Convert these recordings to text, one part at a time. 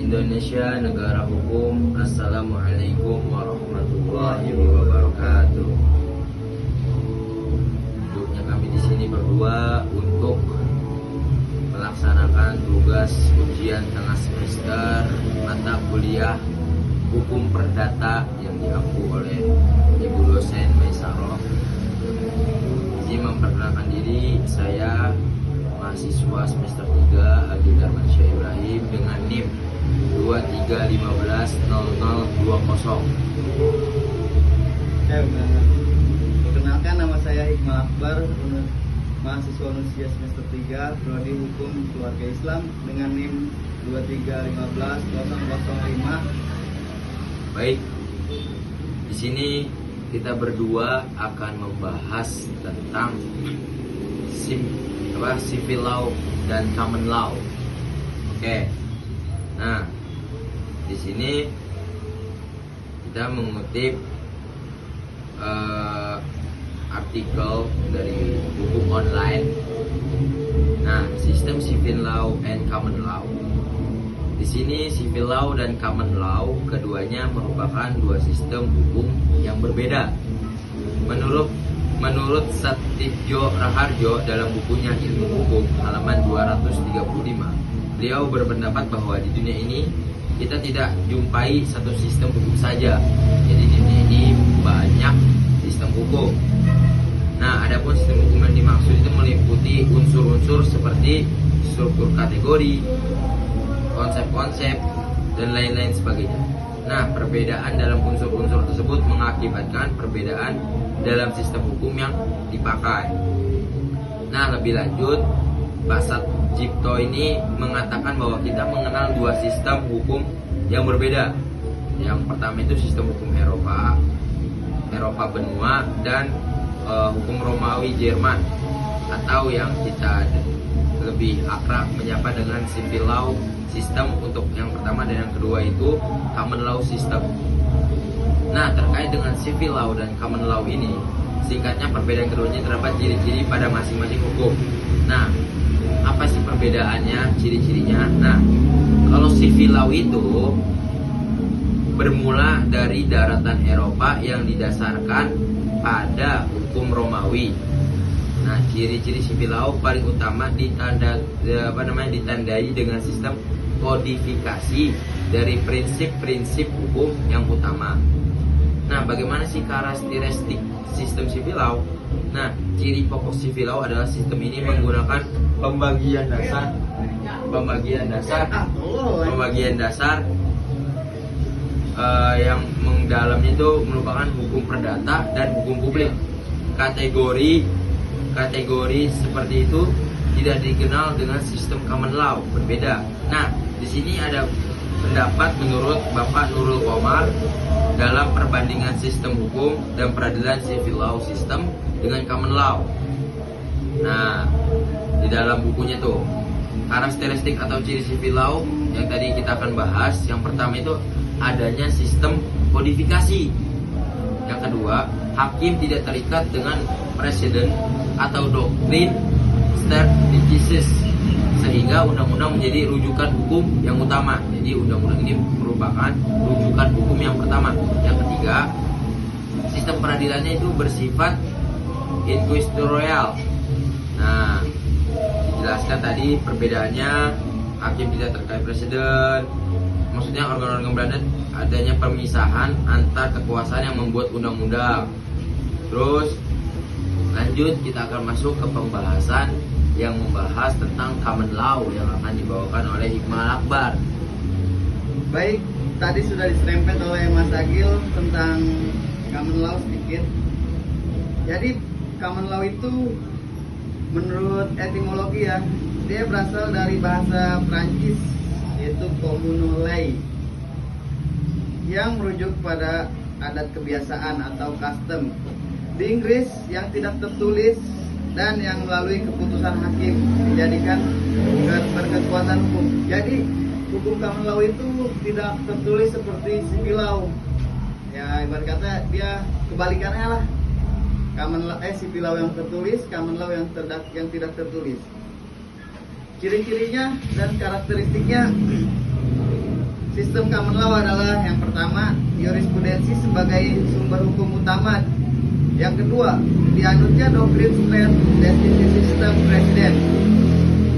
Indonesia negara hukum. Assalamualaikum warahmatullahi wabarakatuh. Duduknya kami di sini berdua untuk melaksanakan tugas ujian tengah semester mata kuliah hukum perdata yang diampu oleh Ibu dosen Maisaroh. Izin memperkenalkan diri, saya mahasiswa semester 3 Adi Darmansyah Ibrahim dengan NIM 23150020. Perkenalkan, nama saya Hikmal Akbar, mahasiswa usia semester 3 Prodi Hukum Keluarga Islam dengan NIM 2315005. Baik, di sini kita berdua akan membahas tentang civil law dan common law. Oke. Nah, di sini kita mengutip artikel dari buku online. Nah, sistem civil law and common law. Di sini civil law dan common law keduanya merupakan dua sistem hukum yang berbeda. Menurut Satidjo Raharjo dalam bukunya Ilmu Hukum halaman 235, beliau berpendapat bahwa di dunia ini kita tidak jumpai satu sistem hukum saja. Jadi di dunia ini banyak sistem hukum. Nah, adapun sistem hukum yang dimaksud itu meliputi unsur-unsur seperti struktur kategori, konsep-konsep, dan lain-lain sebagainya. Nah, perbedaan dalam unsur-unsur tersebut mengakibatkan perbedaan dalam sistem hukum yang dipakai. Nah, lebih lanjut, Pak Satidjo ini mengatakan bahwa kita mengenal dua sistem hukum yang berbeda. Yang pertama itu sistem hukum Eropa benua, dan hukum Romawi Jerman, atau yang kita lebih akrab menyapa dengan civil law sistem untuk yang pertama, dan yang kedua itu common law system. Nah, terkait dengan civil law dan common law ini, singkatnya perbedaan keduanya terdapat ciri-ciri pada masing-masing hukum. Nah, apa sih perbedaannya, ciri-cirinya? Nah, kalau civil law itu bermula dari daratan Eropa yang didasarkan pada hukum Romawi. Nah, ciri-ciri civil law paling utama ditandai dengan sistem kodifikasi dari prinsip-prinsip hukum yang utama. Nah, bagaimana sih karakteristik sistem civil law? Nah, ciri pokok civil law adalah sistem ini menggunakan pembagian dasar yang mendalamnya itu merupakan hukum perdata dan hukum publik. Kategori seperti itu tidak dikenal dengan sistem common law, berbeda. Nah, di sini ada pendapat menurut Bapak Nurul Komar dalam perbandingan sistem hukum dan peradilan civil law system dengan common law. Nah, di dalam bukunya tuh karakteristik atau ciri civil law yang tadi kita akan bahas, yang pertama itu adanya sistem kodifikasi. Yang kedua, hakim tidak terikat dengan presiden atau doktrin stare decisis, sehingga undang-undang menjadi rujukan hukum yang utama. Jadi undang-undang ini merupakan rujukan hukum yang pertama. Yang ketiga, sistem peradilannya itu bersifat inquisitorial. Nah, dijelaskan tadi perbedaannya, hakim tidak terkait presiden. Maksudnya organ-organ Belanda adanya pemisahan antar kekuasaan yang membuat undang-undang. Terus lanjut, kita akan masuk ke pembahasan yang membahas tentang common law yang akan dibawakan oleh Hikmal Akbar. Baik, tadi sudah diserempet oleh Mas Agil tentang common law sedikit. Jadi common law itu menurut etimologi ya, dia berasal dari bahasa Prancis, yaitu communauté, yang merujuk pada adat kebiasaan atau custom. Di Inggris, yang tidak tertulis dan yang melalui keputusan hakim dijadikan berkekuatan hukum. Jadi hukum common law itu tidak tertulis seperti civil law. Ya, ibarat kata dia kebalikannya lah. Civil law yang tertulis, common law yang tidak tertulis. Ciri-cirinya dan karakteristiknya sistem common law adalah yang pertama, jurisprudensi sebagai sumber hukum utama. Yang kedua, dianutnya doktrin stare decisis system presiden.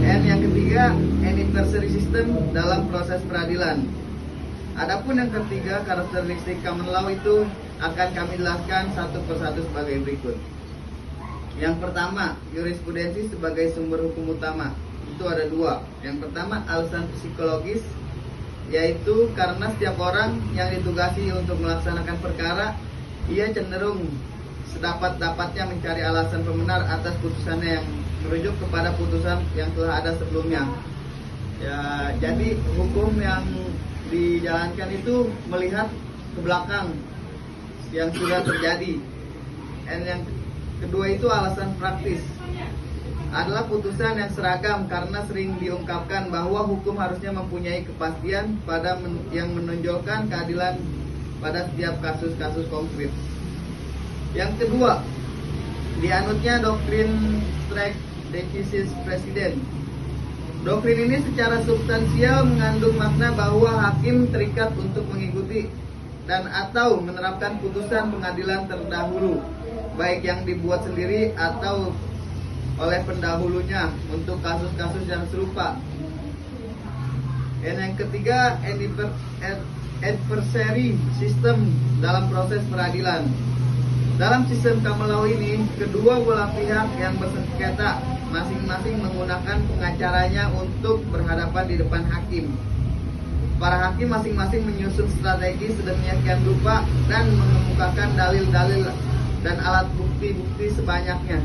Dan yang ketiga, anniversary system dalam proses peradilan. Adapun yang ketiga, karakteristik common law itu akan kami jelaskan satu persatu sebagai berikut. Yang pertama, jurisprudensi sebagai sumber hukum utama. Itu ada dua. Yang pertama, alasan psikologis, yaitu karena setiap orang yang ditugasi untuk melaksanakan perkara, ia cenderung sedapat-dapatnya mencari alasan pembenar atas putusannya yang merujuk kepada putusan yang telah ada sebelumnya. Ya, jadi hukum yang dijalankan itu melihat ke belakang yang sudah terjadi. Dan yang kedua itu alasan praktis, adalah putusan yang seragam karena sering diungkapkan bahwa hukum harusnya mempunyai kepastian yang menonjolkan keadilan pada setiap kasus-kasus konkret. Yang kedua, dianutnya doktrin stare decisis presiden. Doktrin ini secara substansial mengandung makna bahwa hakim terikat untuk mengikuti dan atau menerapkan putusan pengadilan terdahulu, baik yang dibuat sendiri atau oleh pendahulunya untuk kasus-kasus yang serupa. Dan yang ketiga, adversary system dalam proses peradilan. Dalam sistem common law ini, kedua belah pihak yang bersengketa masing-masing menggunakan pengacaranya untuk berhadapan di depan hakim. Para hakim masing-masing menyusun strategi sedemikian rupa dan mengemukakan dalil-dalil dan alat bukti-bukti sebanyaknya